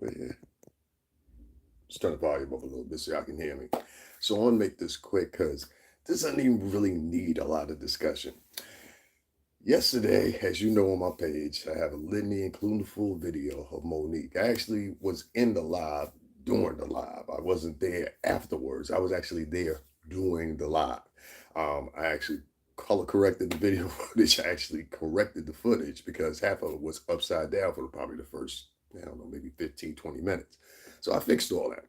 over here. Just turn the volume up a little bit so y'all can hear me. So I want to make this quick because this doesn't even really need a lot of discussion. Yesterday, as you know on my page, I have a litany, including the full video of Monique. I actually was in the live during the live. I wasn't there afterwards. I was actually there during the live. I actually color corrected the video footage. I actually corrected the footage because half of it was upside down for probably the first, I don't know, maybe 15, 20 minutes. So I fixed all that.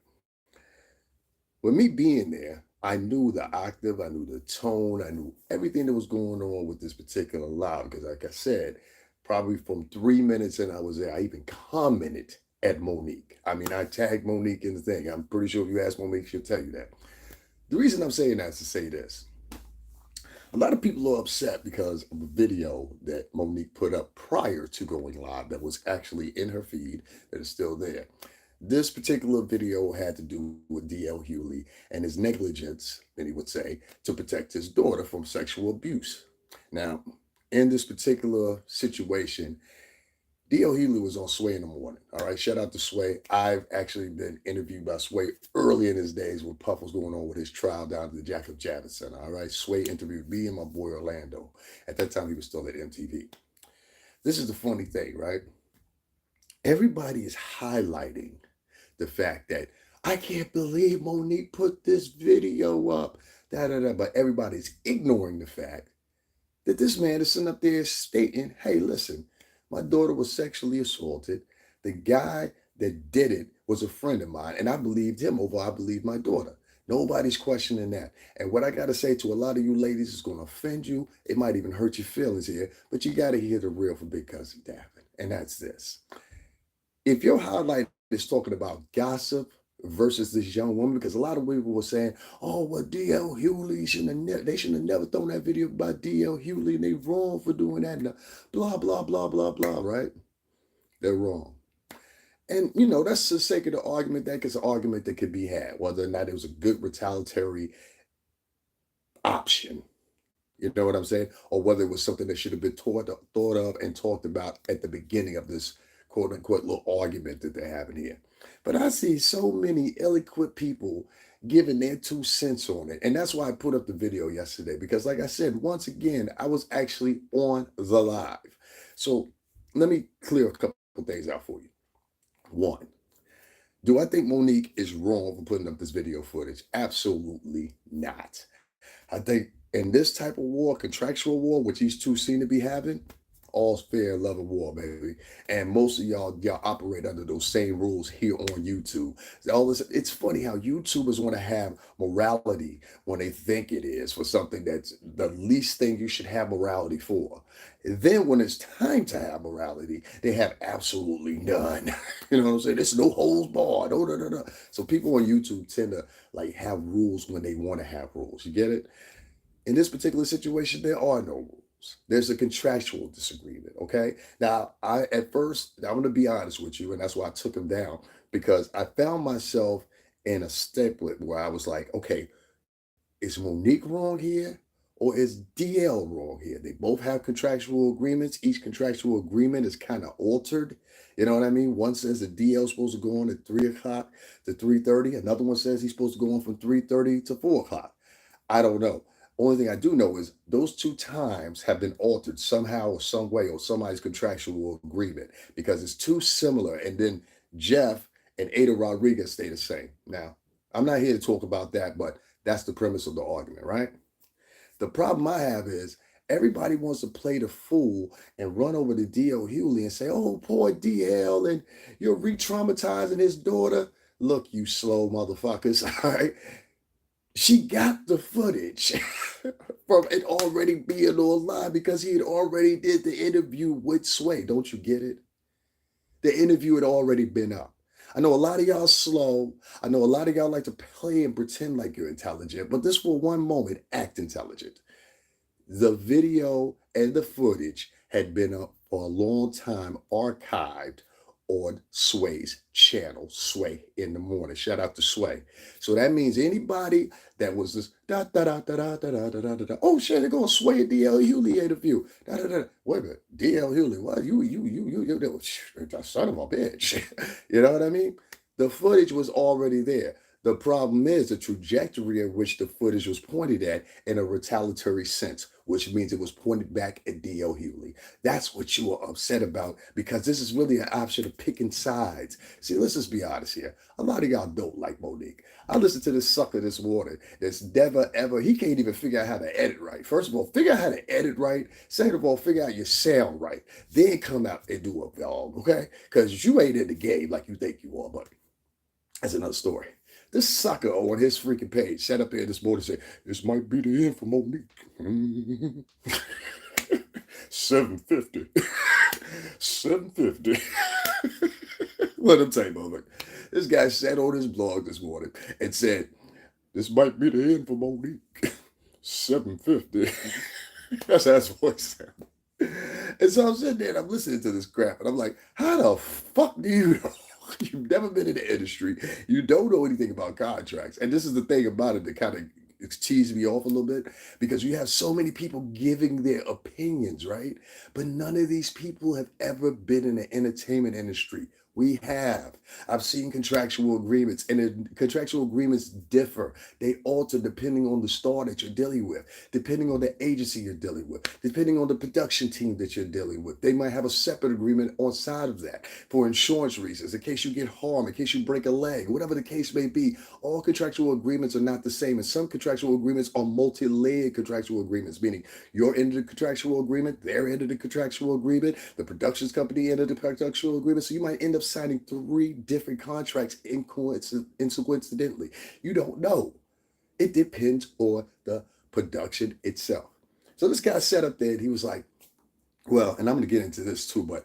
With me being there, I knew the octave, I knew the tone, I knew everything that was going on with this particular live. Because, like I said, probably from 3 minutes in I was there, I even commented at Monique. I mean, I tagged Monique in the thing. I'm pretty sure if you ask Monique, she'll tell you that. The reason I'm saying that is to say this. A lot of people are upset because of a video that Monique put up prior to going live that was actually in her feed that is still there. This particular video had to do with D.L. Hughley and his negligence, many would say, to protect his daughter from sexual abuse. Now, in this particular situation, D.L. Hughley was on Sway in the morning. All right, shout out to Sway. I've actually been interviewed by Sway early in his days when Puff was going on with his trial down at the Jacob Javits Center. All right, Sway interviewed me and my boy Orlando. At that time, he was still at MTV. This is the funny thing, right? Everybody is highlighting the fact that I can't believe Monique put this video up, da da da. But everybody's ignoring the fact that this man is sitting up there stating, hey, listen, my daughter was sexually assaulted. The guy that did it was a friend of mine, and I believed him over I believed my daughter. Nobody's questioning that. And what I got to say to a lot of you ladies is going to offend you. It might even hurt your feelings here, but you got to hear the real from Big Cousin Davin. And that's this. If your highlight is talking about gossip versus this young woman, because a lot of people were saying, "Oh, well, D.L. Hughley they shouldn't have never thrown that video about D.L. Hughley, and they wrong for doing that." And blah blah blah blah blah. Right? They're wrong, and that's the sake of the argument. That is an argument that could be had, whether or not it was a good retaliatory option. You know what I'm saying? Or whether it was something that should have been thought of and talked about at the beginning of this quote unquote little argument that they're having here. But I see so many ill-equipped people giving their 2 cents on it. And that's why I put up the video yesterday. Because like I said, once again, I was actually on the live. So let me clear a couple things out for you. One, do I think Monique is wrong for putting up this video footage? Absolutely not. I think in this type of war, contractual war, which these two seem to be having, all's fair, love and war, baby. And most of y'all operate under those same rules here on YouTube. All this, it's funny how YouTubers want to have morality when they think it is for something that's the least thing you should have morality for. Then when it's time to have morality, they have absolutely none. You know what I'm saying? There's no holds barred. Oh, no, no, no. So people on YouTube tend to like have rules when they want to have rules. You get it? In this particular situation, there are no rules. There's a contractual disagreement. Okay. Now, at first, I'm going to be honest with you, and that's why I took him down because I found myself in a steplet where I was like, okay, is Monique wrong here or is DL wrong here? They both have contractual agreements. Each contractual agreement is kind of altered. You know what I mean? One says that DL is supposed to go on at 3 o'clock to 3:30. Another one says he's supposed to go on from 3:30 to 4 o'clock. I don't know. Only thing I do know is those two times have been altered somehow or some way or somebody's contractual agreement because it's too similar. And then Jeff and Ada Rodriguez stay the same. Now, I'm not here to talk about that, but that's the premise of the argument, right? The problem I have is everybody wants to play the fool and run over to D.L. Hughley and say, oh, poor DL, and you're re traumatizing his daughter. Look, you slow motherfuckers, all right? She got the footage from it already being online because he had already did the interview with Sway. Don't you get it? The interview had already been up. I know a lot of y'all slow. I know a lot of y'all like to play and pretend like you're intelligent, but this for one moment, act intelligent. The video and the footage had been up for a long time, archived on Sway's channel, Sway in the morning. Shout out to Sway. So that means anybody that was this da da da da da da da da da da. Oh shit, they're gonna Sway and DL Hughley interview. Da da da. Wait a minute, DL Hughley. What you son of a bitch. You know what I mean? The footage was already there. The problem is the trajectory at which the footage was pointed at in a retaliatory sense, which means it was pointed back at D.L. Hughley. That's what you are upset about, because this is really an option of picking sides. See, let's just be honest here. A lot of y'all don't like Monique. I listened to this sucker this morning that's never, ever, he can't even figure out how to edit right. First of all, figure out how to edit right. Second of all, figure out your sound right. Then come out and do a vlog, okay? Because you ain't in the game like you think you are, buddy. That's another story. This sucker on his freaking page sat up there this morning and said, this might be the end for Monique. 750. 750. Let him tell you, moment. This guy sat on his blog this morning and said, this might be the end for Monique. 750. That's how his voice sounded. And so I'm sitting there and I'm listening to this crap and I'm like, how the fuck do you know? You've never been in the industry. You don't know anything about contracts. And this is the thing about it that kind of teased me off a little bit, because you have so many people giving their opinions, right? But none of these people have ever been in the entertainment industry. We have. I've seen contractual agreements, and the contractual agreements differ. They alter depending on the star that you're dealing with, depending on the agency you're dealing with, depending on the production team that you're dealing with. They might have a separate agreement on side of that for insurance reasons, in case you get harmed, in case you break a leg, whatever the case may be. All contractual agreements are not the same, and some contractual agreements are multi-layered contractual agreements, meaning your end of the contractual agreement, their end of the contractual agreement, the productions company end of the contractual agreement. So you might end up signing 3 different contracts coincidentally. You don't know. It depends on the production itself. So this guy sat up there and he was like, well, and I'm going to get into this too, but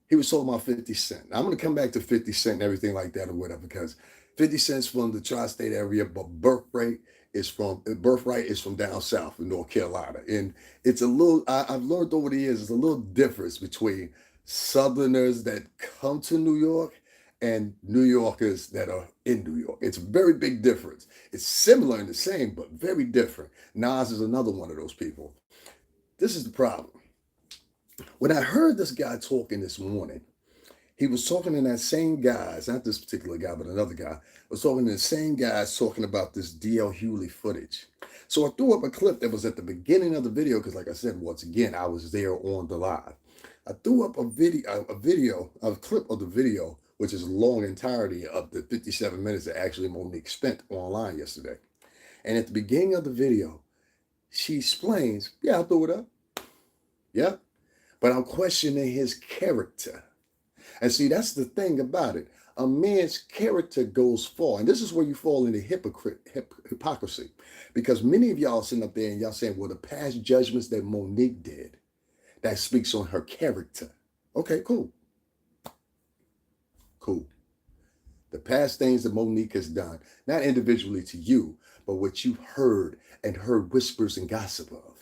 he was talking about 50 Cent. Now, I'm going to come back to 50 Cent and everything like that or whatever, because 50 Cent's from the tri-state area, but Birthright is from down south in North Carolina. And it's a little, I've learned over the years, there's a little difference between Southerners that come to New York and New Yorkers that are in New York. It's a very big difference. It's similar and the same, but very different. Nas is another one of those people. This is the problem. When I heard this guy talking this morning, he was talking to that same guys, not this particular guy, but another guy, was talking to the same guys talking about this D.L. Hughley footage. So I threw up a clip that was at the beginning of the video, because like I said, once again, I was there on the live. I threw up a clip of the video, which is a long entirety of the 57 minutes that actually Monique spent online yesterday. And at the beginning of the video, she explains, yeah, I threw it up. Yeah. But I'm questioning his character. And see, that's the thing about it. A man's character goes far. And this is where you fall into hypocrisy. Because many of y'all sitting up there and y'all saying, well, the past judgments that Monique did, that speaks on her character. Okay, cool. Cool. The past things that Monique has done, not individually to you, but what you've heard and heard whispers and gossip of.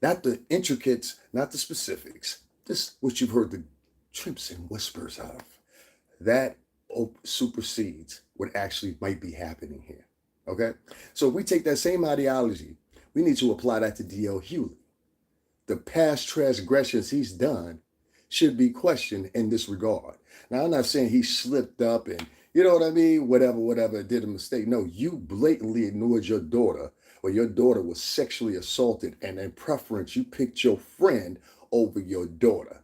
Not the intricates, not the specifics, just what you've heard the trips and whispers of. That supersedes what actually might be happening here. Okay? So if we take that same ideology, we need to apply that to D.L. Hughley. The past transgressions he's done should be questioned in this regard. Now, I'm not saying he slipped up and, you know what I mean, whatever, did a mistake. No, you blatantly ignored your daughter, or your daughter was sexually assaulted, and in preference, you picked your friend over your daughter.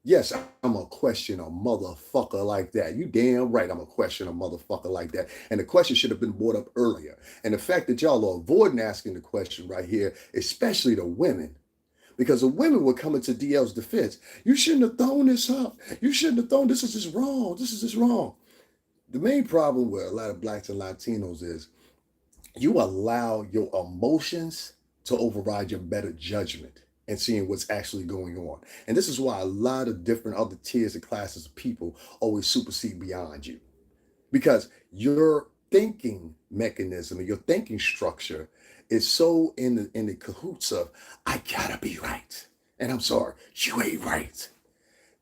Yes, I'm going to question a motherfucker like that. You damn right I'm going to question a motherfucker like that. And the question should have been brought up earlier. And the fact that y'all are avoiding asking the question right here, especially the women, because the women were coming to DL's defense. You shouldn't have thrown this up. You shouldn't have thrown this. Is just wrong. This is just wrong. The main problem with a lot of blacks and Latinos is you allow your emotions to override your better judgment and seeing what's actually going on. And this is why a lot of different other tiers and classes of people always supersede beyond you. Because your thinking mechanism and your thinking structure is so in the cahoots of, I gotta be right. And I'm sorry, you ain't right.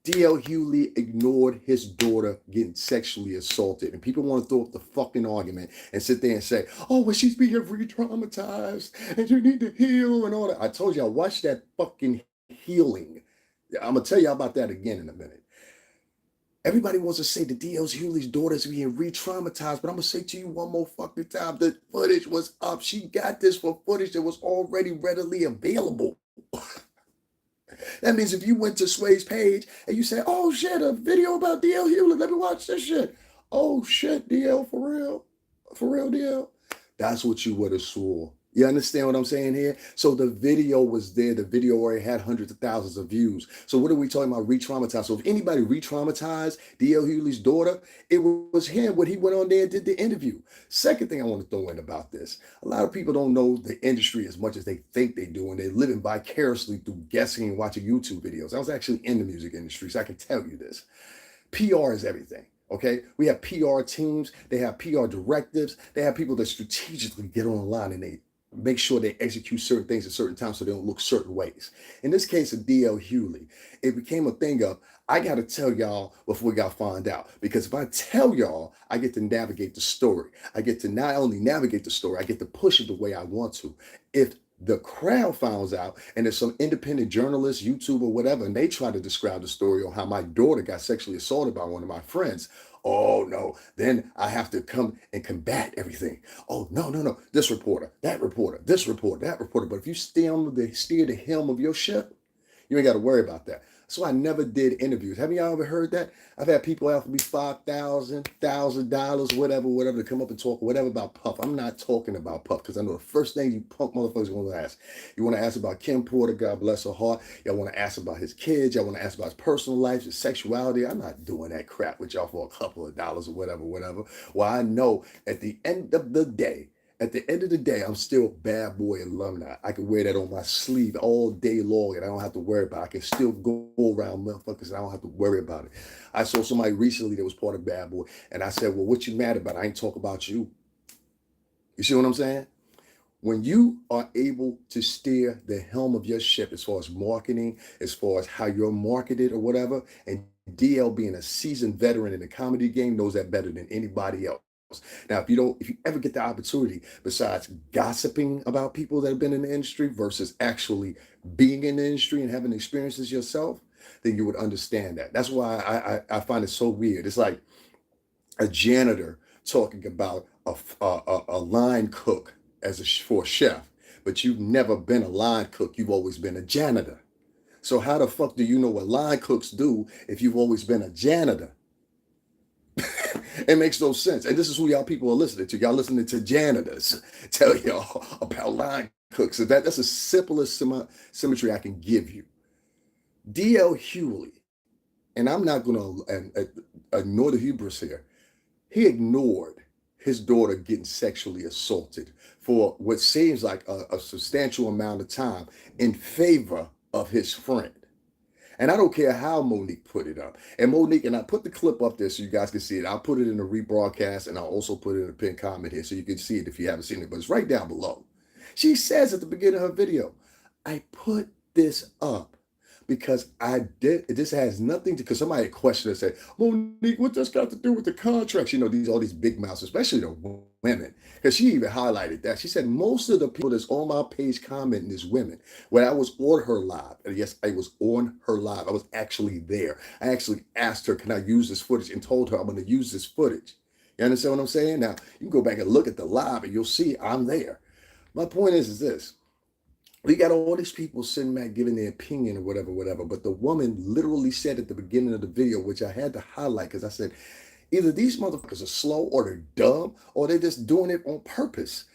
DL Hughley ignored his daughter getting sexually assaulted. And people want to throw up the fucking argument and sit there and say, oh, well, she's being re-traumatized and you need to heal and all that. I told you, I watched that fucking healing. I'm going to tell you about that again in a minute. Everybody wants to say that DL Hughley's daughter is being re-traumatized, but I'm going to say to you one more fucking time, the footage was up. She got this for footage that was already readily available. That means if you went to Sway's page and you said, oh shit, a video about DL Hughley, let me watch this shit. Oh shit, DL, for real? For real, DL? That's what you would have swore. You understand what I'm saying here? So the video was there. The video already had hundreds of thousands of views. So what are we talking about re-traumatized? So if anybody re-traumatized DL Hughley's daughter, it was him when he went on there and did the interview. Second thing I want to throw in about this. A lot of people don't know the industry as much as they think they do, and they're living vicariously through guessing and watching YouTube videos. I was actually in the music industry, so I can tell you this. PR is everything. Okay, we have PR teams, they have PR directives, they have people that strategically get on the line and they make sure they execute certain things at certain times so they don't look certain ways. In this case of DL Hughley, it became a thing of, I got to tell y'all before y'all find out. Because if I tell y'all, I get to navigate the story. I get to not only navigate the story, I get to push it the way I want to. If the crowd finds out and there's some independent journalist, YouTube or whatever, and they try to describe the story on how my daughter got sexually assaulted by one of my friends, oh no, then I have to come and combat everything. Oh no, this reporter, that reporter, this reporter, that reporter. But if you steer the helm of your ship, you ain't got to worry about that. So I never did interviews. Have y'all ever heard that? I've had people offer me $5,000, $1,000, whatever, to come up and talk whatever about Puff. I'm not talking about Puff because I know the first thing you punk motherfuckers are going to ask. You want to ask about Kim Porter, God bless her heart. Y'all want to ask about his kids. Y'all want to ask about his personal life, his sexuality. I'm not doing that crap with y'all for a couple of dollars or whatever. Well, I know at the end of the day, I'm still bad boy alumni. I can wear that on my sleeve all day long and I don't have to worry about it. I can still go around motherfuckers and I don't have to worry about it. I saw somebody recently that was part of Bad Boy and I said, well, what you mad about? I ain't talk about you. You see what I'm saying? When you are able to steer the helm of your ship as far as marketing, as far as how you're marketed or whatever, and DL being a seasoned veteran in the comedy game knows that better than anybody else. Now, if you ever get the opportunity, besides gossiping about people that have been in the industry versus actually being in the industry and having experiences yourself, then you would understand that. That's why I find it so weird. It's like a janitor talking about a line cook for a chef, but you've never been a line cook. You've always been a janitor. So how the fuck do you know what line cooks do if you've always been a janitor? It makes no sense. And this is who y'all people are listening to. Y'all listening to janitors tell y'all about line cooks. So that's the simplest symmetry I can give you. DL Hughley, and I'm not going to ignore the hubris here, he ignored his daughter getting sexually assaulted for what seems like a substantial amount of time in favor of his friend. And I don't care how Monique put it up. And Monique, and I put the clip up there so you guys can see it. I'll put it in the rebroadcast and I'll also put it in a pinned comment here so you can see it if you haven't seen it, but it's right down below. She says at the beginning of her video, I put this up because this has nothing to, because somebody questioned and said, Monique, what this got to do with the contracts? You know, all these big mouths, especially the women, because she even highlighted that. She said, most of the people that's on my page commenting is women. When I was on her live, and yes, I was on her live. I was actually there. I actually asked her, can I use this footage, and told her I'm going to use this footage. You understand what I'm saying? Now, you can go back and look at the live and you'll see I'm there. My point is this. We got all these people sitting back giving their opinion or whatever. But the woman literally said at the beginning of the video, which I had to highlight because I said, either these motherfuckers are slow or they're dumb or they're just doing it on purpose.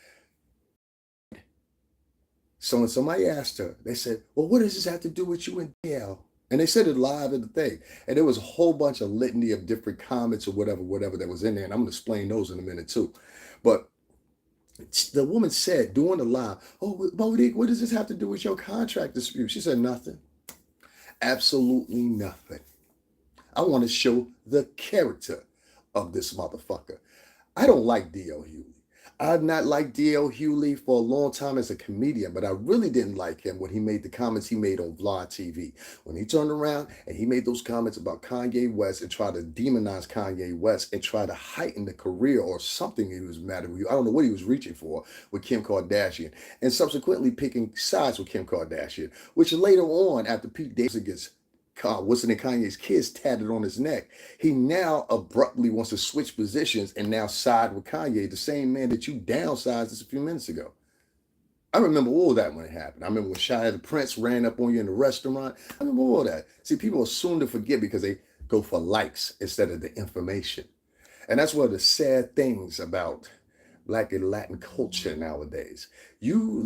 So when somebody asked her, they said, well, what does this have to do with you and DL? And they said it live in the thing. And there was a whole bunch of litany of different comments or whatever that was in there. And I'm going to explain those in a minute too. But the woman said during the live, oh, Monique, what does this have to do with your contract dispute? She said, nothing. Absolutely nothing. I want to show the character of this motherfucker. I don't like DL Hughley. I've not liked D.L. Hughley for a long time as a comedian, but I really didn't like him when he made the comments he made on Vlog TV. When he turned around and he made those comments about Kanye West and tried to demonize Kanye West and try to heighten the career or something he was mad at. I don't know what he was reaching for with Kim Kardashian, and subsequently picking sides with Kim Kardashian, which later on, after Pete Davidson gets Winston and Kanye's kids tatted on his neck, he now abruptly wants to switch positions and now side with Kanye, the same man that you downsized just a few minutes ago. I remember all that when it happened. I remember when Shia the Prince ran up on you in the restaurant. I remember all that. See, people are soon to forget because they go for likes instead of the information. And that's one of the sad things about Black and Latin culture nowadays. You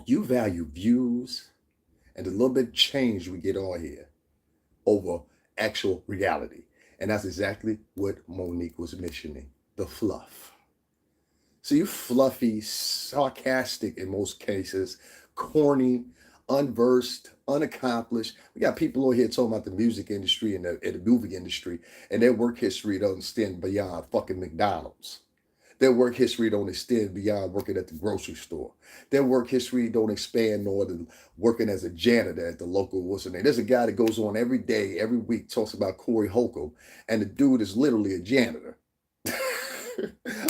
value views and the little bit of change we get on here over actual reality. And that's exactly what Monique was mentioning, the fluff. So you fluffy, sarcastic in most cases, corny, unversed, unaccomplished. We got people over here talking about the music industry and the movie industry, and their work history doesn't extend beyond fucking McDonald's. Their work history don't extend beyond working at the grocery store. Their work history don't expand more than working as a janitor at the local, what's the name? There's a guy that goes on every day, every week, talks about Corey Holcomb, and the dude is literally a janitor.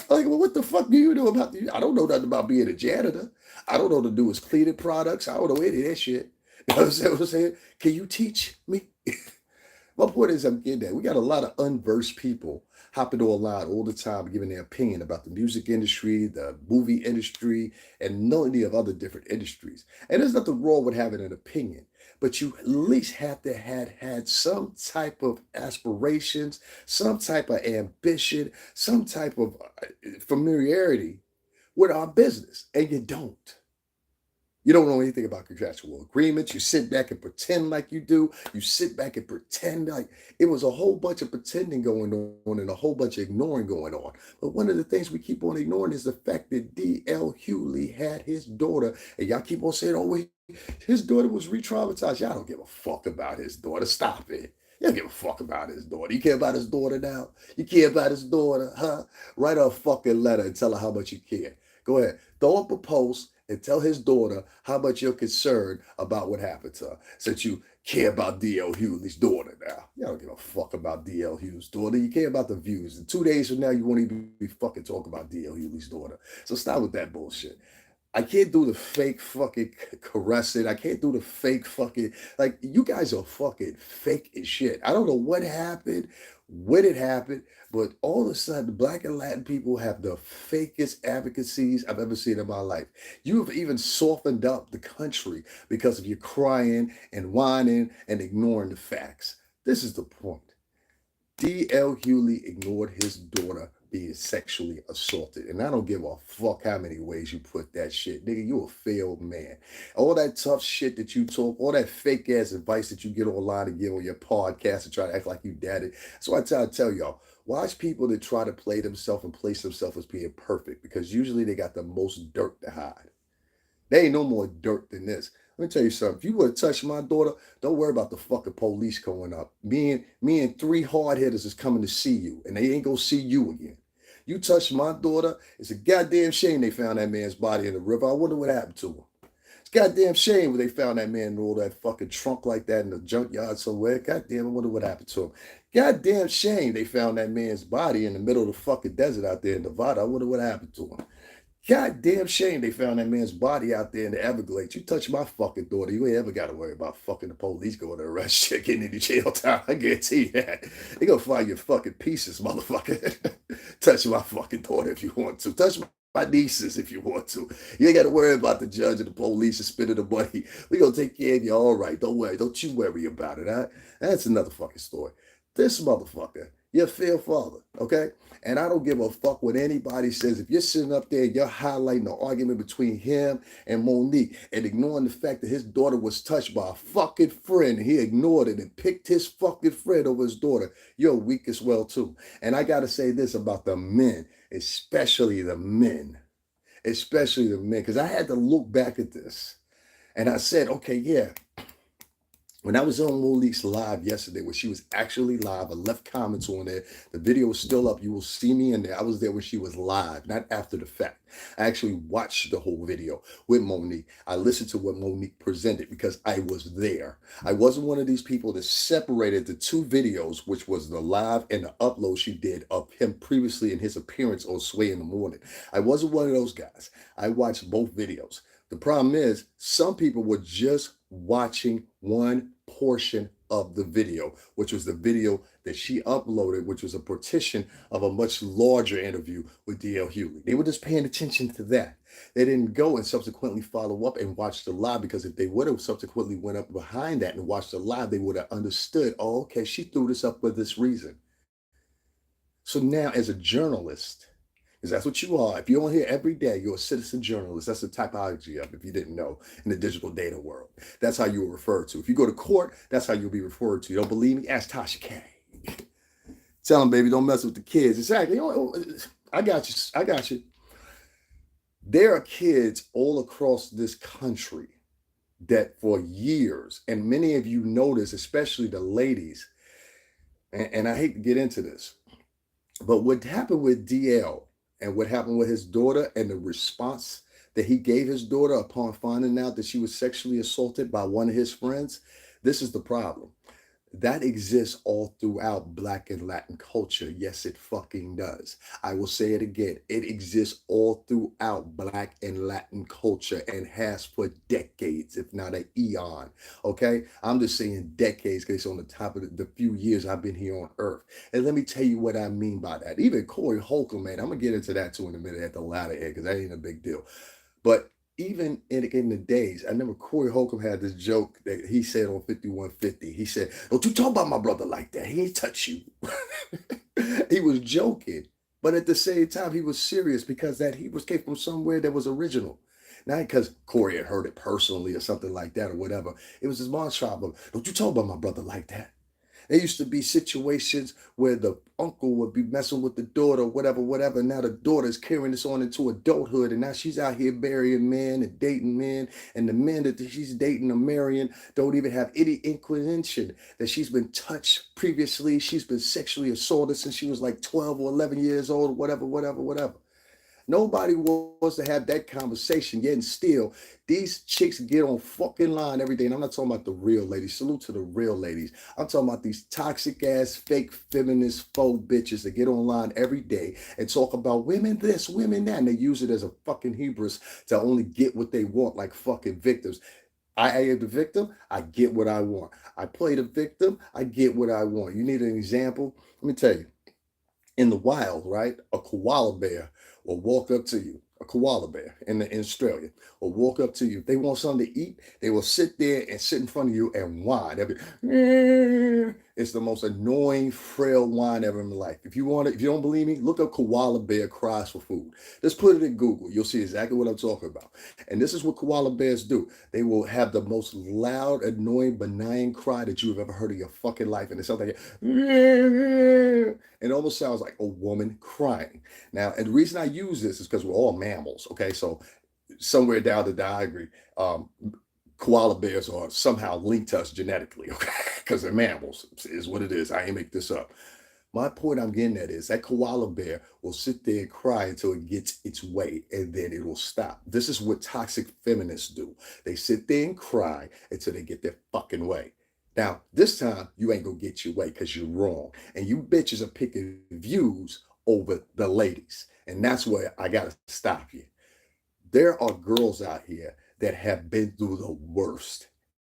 Like, well, what the fuck do you know about I don't know nothing about being a janitor. I don't know to do with cleaning products. I don't know any of that shit. You know what I'm saying? Can you teach me? My point is, I'm getting that. We got a lot of unversed people hopping online all the time, giving their opinion about the music industry, the movie industry, and many of other different industries. And there's nothing wrong with having an opinion, but you at least have to have had some type of aspirations, some type of ambition, some type of familiarity with our business, and you don't. You don't know anything about contractual agreements. You sit back and pretend like you do. You sit back and pretend like it was a whole bunch of pretending going on and a whole bunch of ignoring going on. But one of the things we keep on ignoring is the fact that D.L. Hughley had his daughter, and y'all keep on saying, oh, wait, his daughter was re-traumatized. Y'all don't give a fuck about his daughter. Stop it. You don't give a fuck about his daughter. You care about his daughter now? You care about his daughter, huh? Write her a fucking letter and tell her how much you care. Go ahead. Throw up a post and tell his daughter how much you're concerned about what happened to her, since you care about D.L. Hughley's daughter now. You don't give a fuck about D.L. Hughley's daughter. You care about the views. And 2 days from now, you won't even be fucking talking about D.L. Hughley's daughter. So stop with that bullshit. I can't do the fake fucking caressing. I can't do the fake fucking, like, you guys are fucking fake as shit. I don't know what happened, when it happened, but all of a sudden, Black and Latin people have the fakest advocacies I've ever seen in my life. You've even softened up the country because of your crying and whining and ignoring the facts. This is the point. D.L. Hughley ignored his daughter being sexually assaulted. And I don't give a fuck how many ways you put that shit. Nigga, you a failed man. All that tough shit that you talk, all that fake ass advice that you get online and give on your podcast and try to act like you daddy. So I try to tell y'all, watch people that try to play themselves and place themselves as being perfect, because usually they got the most dirt to hide. There ain't no more dirt than this. Let me tell you something. If you would have touched my daughter, don't worry about the fucking police going up. Me and three hard hitters is coming to see you, and they ain't gonna see you again. You touched my daughter, it's a goddamn shame they found that man's body in the river. I wonder what happened to him. It's a goddamn shame when they found that man in all that fucking trunk like that in the junkyard somewhere. Goddamn, I wonder what happened to him. Goddamn shame they found that man's body in the middle of the fucking desert out there in Nevada. I wonder what happened to him. Goddamn shame they found that man's body out there in the Everglades. You touch my fucking daughter, you ain't ever got to worry about fucking the police going to arrest you, getting into jail time. I guarantee you that. They gonna find your fucking pieces, motherfucker. Touch my fucking daughter if you want to. Touch my nieces if you want to. You ain't got to worry about the judge and the police and spending the money. We gonna take care of you all right. Don't worry. Don't you worry about it, huh? That's another fucking story. This motherfucker, you're a fair father, okay? And I don't give a fuck what anybody says. If you're sitting up there, you're highlighting the argument between him and Monique and ignoring the fact that his daughter was touched by a fucking friend. He ignored it and picked his fucking friend over his daughter. You're weak as well, too. And I got to say this about the men, especially the men, because I had to look back at this. And I said, okay, yeah, When I was on Monique's live yesterday, when she was actually live, I left comments on there. The video is still up. You will see me in there. I was there when she was live, not after the fact. I actually watched the whole video with Monique. I listened to what Monique presented because I was there. I wasn't one of these people that separated the two videos, which was the live and the upload she did of him previously in his appearance on Sway in the Morning. I wasn't one of those guys. I watched both videos. The problem is, some people were just watching one portion of the video, which was the video that she uploaded, which was a partition of a much larger interview with DL Hughley. They were just paying attention to that. They didn't go and subsequently follow up and watch the live, because if they would have subsequently went up behind that and watched the live, they would have understood, oh, okay, she threw this up for this reason. So now, as a journalist, because that's what you are. If you're on here every day, you're a citizen journalist. That's the typology of, if you didn't know, in the digital data world. That's how you were referred to. If you go to court, that's how you'll be referred to. You don't believe me? Ask Tasha K. Tell them, baby, don't mess with the kids. Exactly. I got you. I got you. There are kids all across this country that for years, and many of you notice, especially the ladies, and I hate to get into this, but what happened with DL and what happened with his daughter and the response that he gave his daughter upon finding out that she was sexually assaulted by one of his friends, this is the problem. That exists all throughout Black and Latin culture. Yes, it fucking does. I will say it again. It exists all throughout Black and Latin culture and has for decades, if not an eon. Okay? I'm just saying decades because it's on the top of the few years I've been here on Earth. And let me tell you what I mean by that. Even Corey Holcomb, man, I'm going to get into that too in a minute at the latter end, because that ain't a big deal. But even in the days, I remember Corey Holcomb had this joke that he said on 5150. He said, "Don't you talk about my brother like that. He ain't touch you." He was joking, but at the same time, he was serious, because that he was came from somewhere that was original. Not because Corey had heard it personally or something like that or whatever. It was his mom's problem. Don't you talk about my brother like that. There used to be situations where the uncle would be messing with the daughter, whatever, whatever. Now the daughter's carrying this on into adulthood, and now she's out here marrying men and dating men, and the men that she's dating or marrying don't even have any inclination that she's been touched previously. She's been sexually assaulted since she was like 12 or 11 years old, whatever, whatever, whatever. Nobody wants to have that conversation, yet and still, these chicks get on fucking line every day. And I'm not talking about the real ladies. Salute to the real ladies. I'm talking about these toxic ass, fake feminist, faux bitches that get online every day and talk about women this, women that. And they use it as a fucking hubris to only get what they want, like fucking victims. I am the victim. I get what I want. I play the victim. I get what I want. You need an example? Let me tell you. In the wild, right? A koala bear will walk up to you. A koala bear in Australia will walk up to you. If they want something to eat, they will sit there and sit in front of you and whine. They'll be, "Eh." It's the most annoying, frail whine ever in my life. If you want it, if you don't believe me, look up koala bear cries for food. Just put it in Google. You'll see exactly what I'm talking about. And this is what koala bears do. They will have the most loud, annoying, benign cry that you've ever heard in your fucking life. And it sounds like, it almost sounds like a woman crying. Now, and the reason I use this is because we're all mammals. Okay, so somewhere down the diagram, koala bears are somehow linked to us genetically, okay? Because they're mammals, is what it is. I ain't make this up. My point I'm getting at is that koala bear will sit there and cry until it gets its way, and then it will stop. This is what toxic feminists do. They sit there and cry until they get their fucking way. Now, this time, you ain't gonna get your way because you're wrong. And you bitches are picking views over the ladies. And that's where I gotta stop you. There are girls out here that have been through the worst.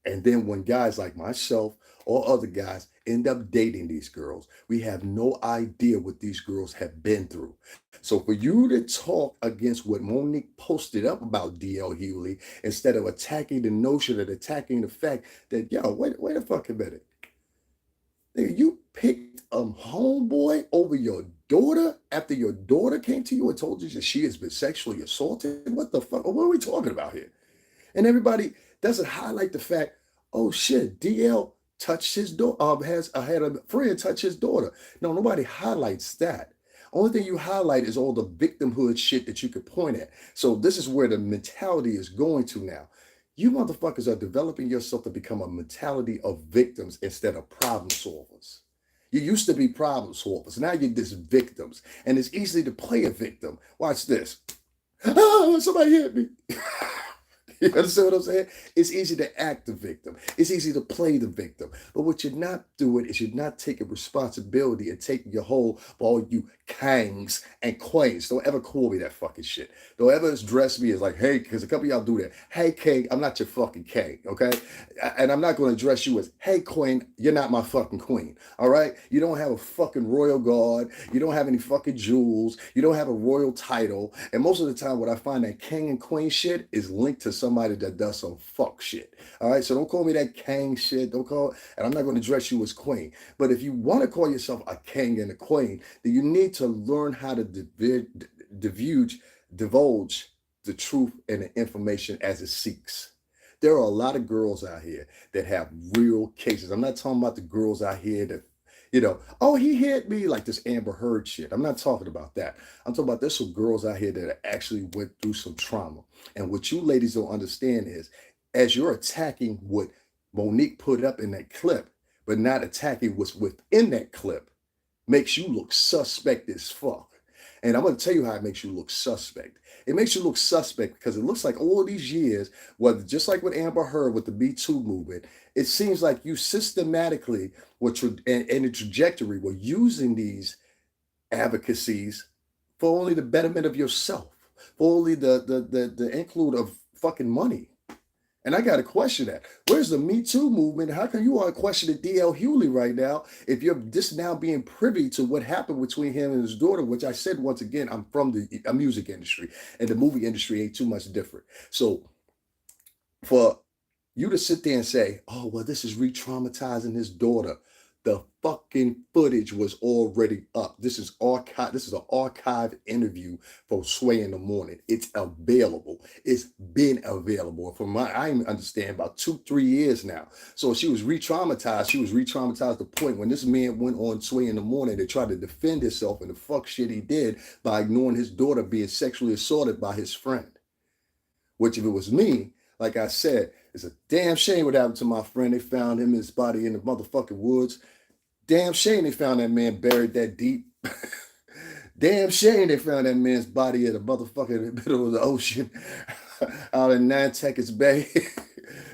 And then when guys like myself or other guys end up dating these girls, we have no idea what these girls have been through. So for you to talk against what Monique posted up about DL Hughley, instead of attacking the notion and attacking the fact that, yo, wait a fucking minute. Nigga, you picked a homeboy over your daughter after your daughter came to you and told you that she has been sexually assaulted? What the fuck? What are we talking about here? And everybody doesn't highlight the fact, oh shit, DL touched his daughter, had a friend touch his daughter. No, nobody highlights that. Only thing you highlight is all the victimhood shit that you could point at. So this is where the mentality is going to now. You motherfuckers are developing yourself to become a mentality of victims instead of problem solvers. You used to be problem solvers. Now you're just victims. And it's easy to play a victim. Watch this. Oh, somebody hit me. You understand what I'm saying? It's easy to act the victim. It's easy to play the victim. But what you're not doing is you're not taking responsibility and taking your whole for all you kangs and queens. Don't ever call me that fucking shit. Don't ever address me as like, hey, because a couple of y'all do that. Hey, king, I'm not your fucking king, okay? And I'm not going to address you as, hey, queen, you're not my fucking queen, all right? You don't have a fucking royal guard. You don't have any fucking jewels. You don't have a royal title. And most of the time, what I find that king and queen shit is linked to somebody that does some fuck shit, all right? So don't call me that king shit. Don't call, and I'm not going to address you as queen. But if you want to call yourself a king and a queen, then you need to learn how to divulge the truth and the information as it seeks. There are a lot of girls out here that have real cases. I'm not talking about the girls out here that, oh, he hit me like this Amber Heard shit. I'm not talking about that. I'm talking about there's some girls out here that actually went through some trauma. And what you ladies don't understand is as you're attacking what Monique put up in that clip, but not attacking what's within that clip, makes you look suspect as fuck. And I'm going to tell you how it makes you look suspect. It makes you look suspect because it looks like all these years, whether just like with Amber Heard with the Me Too movement, it seems like you systematically and the trajectory were using these advocacies for only the betterment of yourself, for only the include of fucking money. And I got to question that. Where's the Me Too movement? How can you all question D.L. Hughley right now if you're just now being privy to what happened between him and his daughter, which I said once again, I'm from the music industry and the movie industry ain't too much different. So for you to sit there and say, oh, well, this is re-traumatizing his daughter. The fucking footage was already up. This is archive. This is an archive interview for Sway in the Morning. It's available. It's been available for I understand about 2-3 years now. So she was re-traumatized. She was re-traumatized to the point when this man went on Sway in the Morning to try to defend himself and the fuck shit he did by ignoring his daughter being sexually assaulted by his friend. Which if it was me, like I said, it's a damn shame what happened to my friend. They found him, his body in the motherfucking woods. Damn shame they found that man buried that deep. Damn shame they found that man's body in the motherfucking middle of the ocean out in Nantucket's Bay.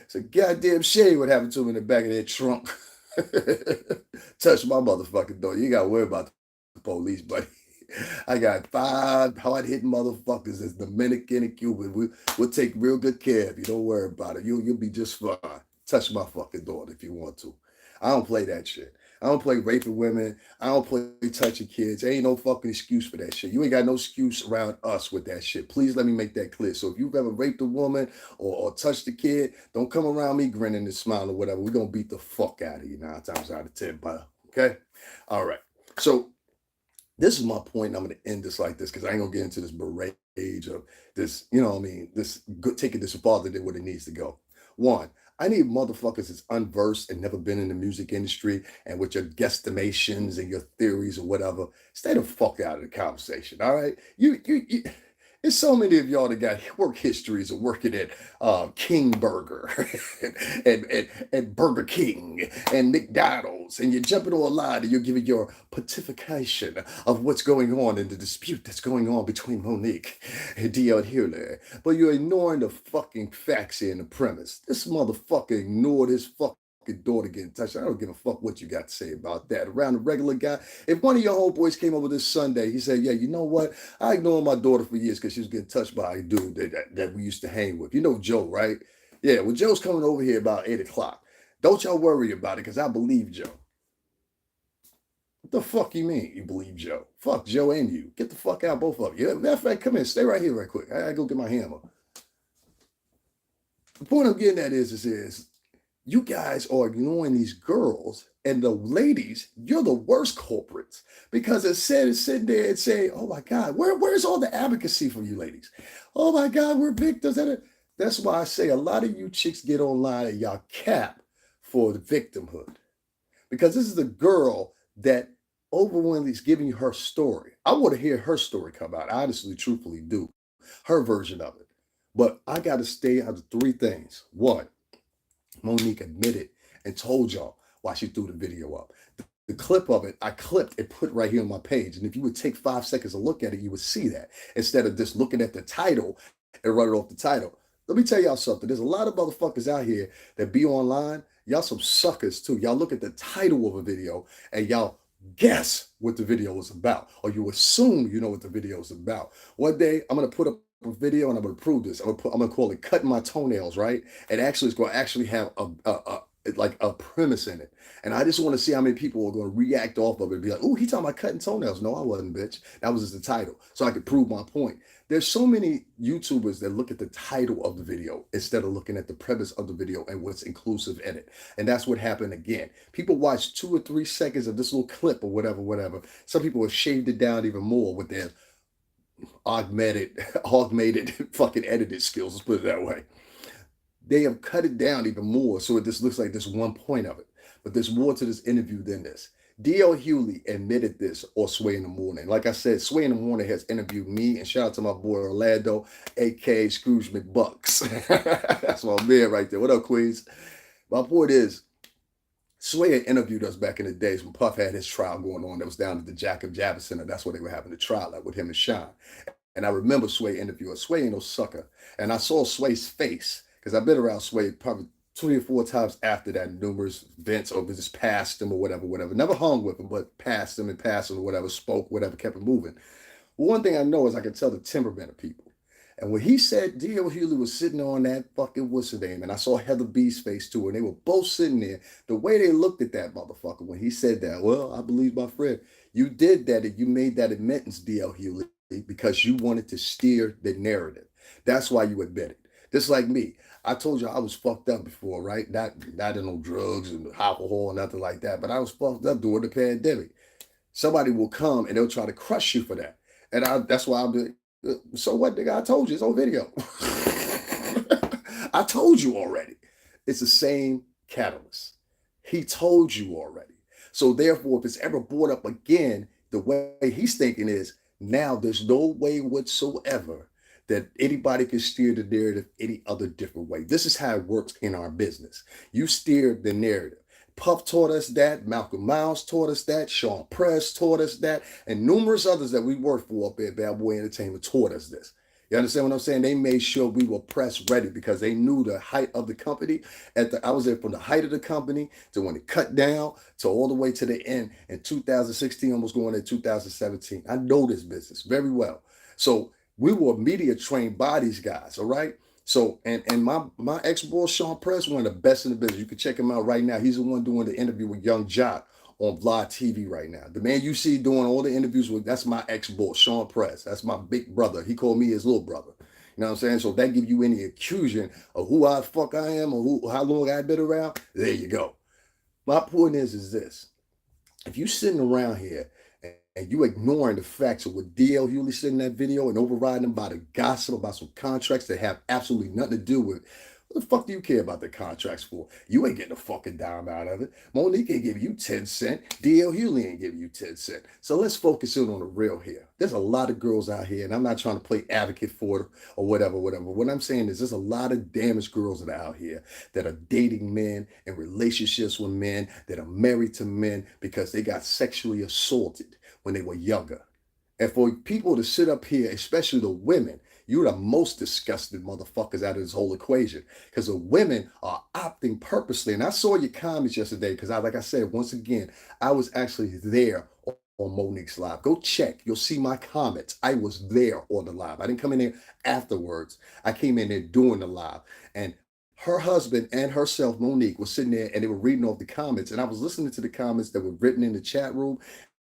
It's a goddamn shame what happened to him in the back of that trunk. Touch my motherfucking door. You gotta worry about the police, buddy. I got 5 hard-hitting motherfuckers as Dominican and Cuban. We'll take real good care of you. Don't worry about it. You'll be just fine. Touch my fucking daughter if you want to. I don't play that shit. I don't play raping women. I don't play touching kids. There ain't no fucking excuse for that shit. You ain't got no excuse around us with that shit. Please let me make that clear. So if you've ever raped a woman or touched a kid, don't come around me grinning and smiling or whatever. We're going to beat the fuck out of you 9 times out of 10, brother. Okay? All right. So this is my point. I'm going to end this like this because I ain't going to get into this berate of this, this taking this farther than what it needs to go. One, I need motherfuckers that's unversed and never been in the music industry and with your guesstimations and your theories or whatever. Stay the fuck out of the conversation, all right? You there's so many of y'all that got work histories of working at King Burger and Burger King and McDonald's, and you're jumping on a line and you're giving your pontification of what's going on in the dispute that's going on between Monique and D.L. Hughley, but you're ignoring the fucking facts here in the premise. This motherfucker ignored his fucking daughter getting touched. I don't give a fuck what you got to say about that. Around the regular guy, if one of your homeboys came over this Sunday, he said, yeah, you know what? I ignored my daughter for years because she was getting touched by a dude that we used to hang with. You know Joe, right? Yeah, well, Joe's coming over here about 8 o'clock. Don't y'all worry about it because I believe Joe. What the fuck you mean you believe Joe? Fuck Joe and you. Get the fuck out, both of you. Matter of fact, come in. Stay right here right quick. I gotta go get my hammer. The point I'm getting at is you guys are ignoring these girls and the ladies. You're the worst culprits because instead of sitting there and saying, oh my God, where's all the advocacy from you ladies? Oh my God, we're victims. That's why I say a lot of you chicks get online and y'all cap for the victimhood because this is the girl that overwhelmingly is giving you her story. I want to hear her story come out. I honestly, truthfully do. Her version of it. But I got to stay out of three things. One, Monique admitted and told y'all why she threw the video up. The clip of it, I clipped and put right here on my page. And if you would take 5 seconds to look at it, you would see that instead of just looking at the title and running off the title. Let me tell y'all something. There's a lot of motherfuckers out here that be online. Y'all some suckers too. Y'all look at the title of a video and y'all guess what the video is about, or you assume you know what the video is about. One day I'm gonna put up a video and I'm gonna prove this. I'm gonna call it "Cutting My Toenails," right? And actually, it's gonna actually have like a premise in it. And I just want to see how many people are going to react off of it and be like, "Oh, he talking about cutting toenails." No, I wasn't, bitch. That was just the title, so I could prove my point. There's so many YouTubers that look at the title of the video instead of looking at the premise of the video and what's inclusive in it. And that's what happened again. People watch 2 or 3 seconds of this little clip or whatever, whatever. Some people have shaved it down even more with their augmented fucking edited skills. Let's put it that way. They have cut it down even more, so it just looks like this one point of it. But there's more to this interview than this. D.L. Hughley admitted this on Sway in the Morning. Like I said, Sway in the Morning has interviewed me, and shout out to my boy Orlando, aka Scrooge McBucks. That's my man right there. What up, Queens? My point is, Sway had interviewed us back in the days when Puff had his trial going on that was down at the Jacob Javits Center. That's where they were having the trial at with him and Sean. And I remember Sway interviewing. Sway ain't no sucker. And I saw Sway's face, because I've been around Sway probably 3 or 4 times after that, numerous events, or just passed him or whatever, whatever. Never hung with him, but passed him and passed him or whatever, spoke, whatever, kept it moving. Well, one thing I know is I can tell the temperament of people. And when he said D.L. Hughley was sitting on that fucking what's her name, and I saw Heather B's face too, and they were both sitting there, the way they looked at that motherfucker when he said that, well, I believe my friend, you did that and you made that admittance, D.L. Hughley, because you wanted to steer the narrative. That's why you admitted. Just like me. I told you I was fucked up before, right? Not in no drugs and alcohol and nothing like that, but I was fucked up during the pandemic. Somebody will come and they'll try to crush you for that. And that's why I'll be, so what, nigga? I told you, it's on video. I told you already. It's the same catalyst. He told you already. So therefore, if it's ever brought up again, the way he's thinking is, now there's no way whatsoever that anybody can steer the narrative any other different way. This is how it works in our business. You steer the narrative. Puff taught us that, Malcolm Miles taught us that, Sean Press taught us that, and numerous others that we worked for up at Bad Boy Entertainment taught us this. You understand what I'm saying? They made sure we were press ready because they knew the height of the company. I was there from the height of the company to when it cut down to all the way to the end in 2016, almost going into 2017. I know this business very well. So we were media trained by these guys, all right? So, and my ex-boy, Sean Press, one of the best in the business. You can check him out right now. He's the one doing the interview with Young Jock on Vlog TV right now. The man you see doing all the interviews with, that's my ex-boy, Sean Press. That's my big brother. He called me his little brother. You know what I'm saying? So that give you any accusation of who I fuck I am or how long I've been around. There you go. My point is this. If you sitting around here and you ignoring the facts of what D.L. Hughley said in that video and overriding them by the gossip about some contracts that have absolutely nothing to do with, what the fuck do you care about the contracts for? You ain't getting a fucking dime out of it. Monique ain't giving you 10 cents. D.L. Hughley ain't giving you 10 cents. So let's focus in on the real here. There's a lot of girls out here, and I'm not trying to play advocate for them or whatever. What I'm saying is there's a lot of damaged girls that are out here that are dating men in relationships with men, that are married to men because they got sexually assaulted when they were younger. And for people to sit up here, especially the women, you're the most disgusted motherfuckers out of this whole equation because the women are opting purposely. And I saw your comments yesterday because like I said, once again, I was actually there on Monique's live. Go check. You'll see my comments. I was there on the live. I didn't come in there afterwards. I came in there doing the live. And her husband and herself, Monique, was sitting there and they were reading off the comments. And I was listening to the comments that were written in the chat room.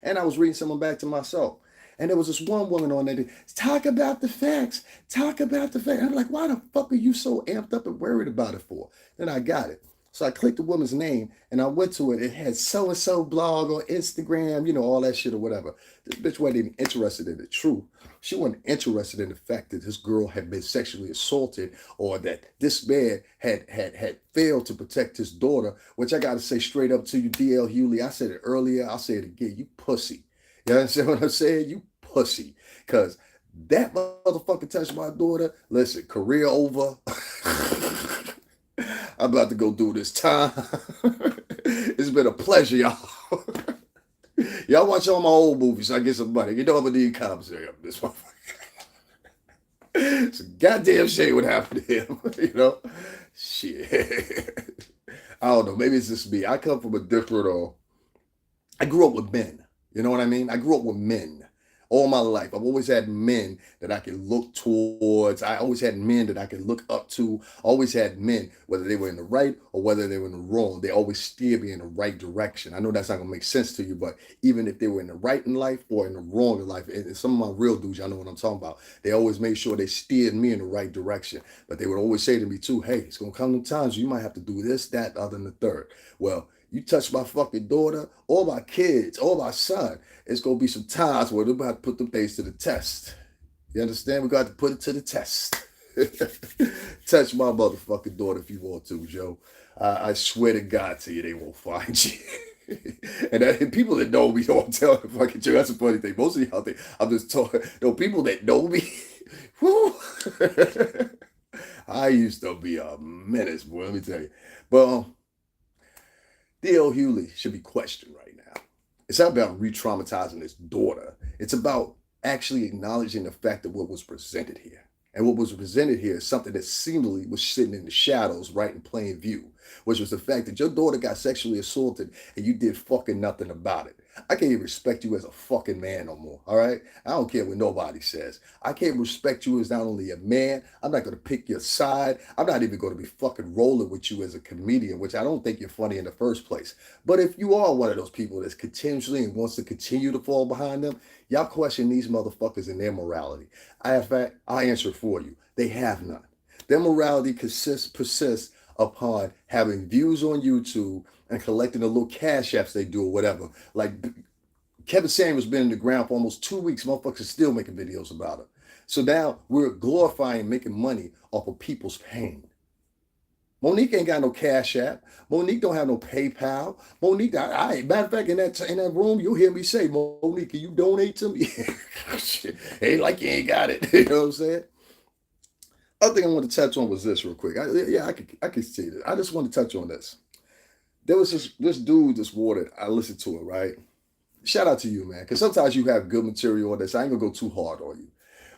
And I was reading some of them back to myself. And there was this one woman on there that talk about the facts. Talk about the facts. I'm like, why the fuck are you so amped up and worried about it for? Then I got it. So I clicked the woman's name and I went to it. It had so-and-so blog on Instagram, you know, all that shit or whatever. This bitch wasn't even interested in the truth. She wasn't interested in the fact that this girl had been sexually assaulted or that this man had failed to protect his daughter, which I got to say straight up to you, D.L. Hughley. I said it earlier. I'll say it again. You pussy. You understand what I'm saying? You pussy. Because That motherfucker touched my daughter. Listen, career over. I'm about to go do this time. It's been a pleasure, y'all. Y'all watch all my old movies so I get some money. You know I'm gonna need commissary up this motherfucker. It's a goddamn shame what happened to him. Shit. I don't know. Maybe it's just me. I come from a different I grew up with men. You know what I mean? I grew up with men all my life. I've always had men that I can look towards. I always had men that I can look up to. Always had men, whether they were in the right or whether they were in the wrong, they always steered me in the right direction. I know that's not gonna make sense to you, but even if they were in the right in life or in the wrong in life, and some of my real dudes, y'all know what I'm talking about. They always made sure they steered me in the right direction. But they would always say to me too, "Hey, it's gonna come to times you might have to do this, that, other, and the third." Well, you touch my fucking daughter or my kids or my son, it's gonna be some times where they're about to put them things to the test. You understand? We got to put it to the test. Touch my motherfucking daughter if you want to, Joe. I swear to God to you, they won't find you. And people that know me don't tell the fucking truth. That's a funny thing. Most of y'all think I'm just talking. No, people that know me, whoo, I used to be a menace, boy. Let me tell you. But D.L. Hughley should be questioned right now. It's not about re-traumatizing his daughter. It's about actually acknowledging the fact of what was presented here. And what was presented here is something that seemingly was sitting in the shadows, right in plain view, which was the fact that your daughter got sexually assaulted and you did fucking nothing about it. I can't even respect you as a fucking man no more, all right? I don't care what nobody says. I can't respect you as not only a man, I'm not going to pick your side. I'm not even going to be fucking rolling with you as a comedian, which I don't think you're funny in the first place. But if you are one of those people that's continuously and wants to continue to fall behind them, y'all question these motherfuckers and their morality. In fact, I answer for you. They have none. Their morality persists upon having views on YouTube and collecting the little cash apps they do or whatever. Like Kevin Samuels been in the ground for almost 2 weeks. Motherfuckers still making videos about it. So now we're glorifying making money off of people's pain. Monique ain't got no cash app. Monique don't have no PayPal. Monique, matter of fact, in that room, you'll hear me say, "Monique, can you donate to me?" Shit, ain't like you ain't got it. You know what I'm saying? Other thing I want to touch on was this real quick. I could see this. I just want to touch on this. There was this dude, this water. I listened to it, right? Shout out to you, man, because sometimes you have good material on this. I ain't gonna go too hard on you,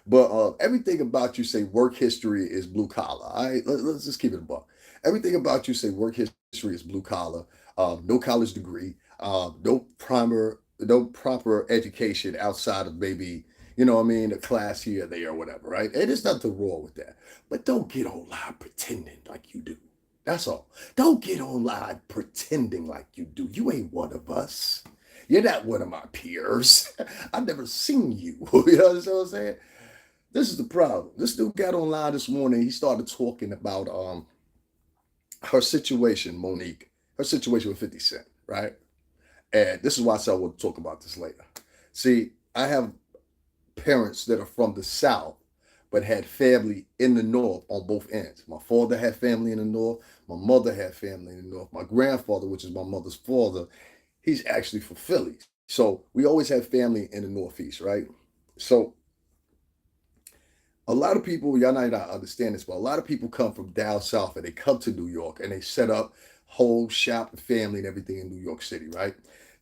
but everything about you say work history is blue collar. All right, let's just keep it a buck. Everything about you say work history is blue collar. No college degree. No proper education outside of maybe, you know what I mean, a class here, there, or whatever, right? And there's nothing wrong with that. But don't get online pretending like you do. That's all. Don't get online pretending like you do. You ain't one of us. You're not one of my peers. I've never seen you. You know what I'm saying? This is the problem. This dude got online this morning. He started talking about her situation, Monique, her situation with 50 Cent, right? And this is why I said I want to talk about this later. See, I have parents that are from the South, but had family in the North on both ends. My father had family in the North. My mother had family in the North. My grandfather, which is my mother's father, he's actually from Philly. So we always have family in the Northeast, right? So a lot of people, y'all might not understand this, but a lot of people come from down south and they come to New York and they set up whole shop and family and everything in New York City, right?